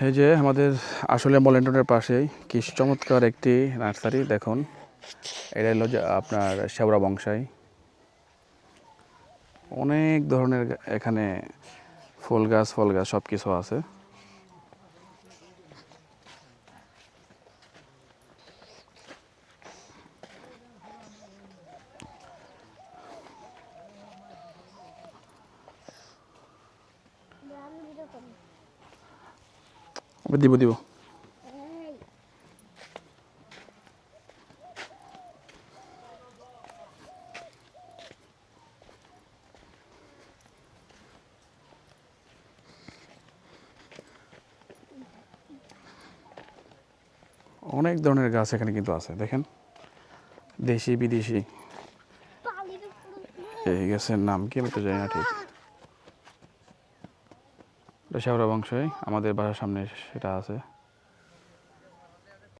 এই যে আমাদের আসলে মলেন্টনের পাশেই কি চমৎকার একটি নার্সারি দেখুন। এটা হলো যে আপনার শেওড়া বংশাই। অনেক ধরনের এখানে ফুল গাছ ফল গাছ সব কিছু আছে। দিব দিব অনেক ধরনের গাছ এখানে কিন্তু আছে দেখেন, দেশি বিদেশি। এই গাছের নাম কি আমি তো জানি না ঠিক। এটা শেওড়া বংশাই, আমাদের বাসার সামনে সেটা আছে।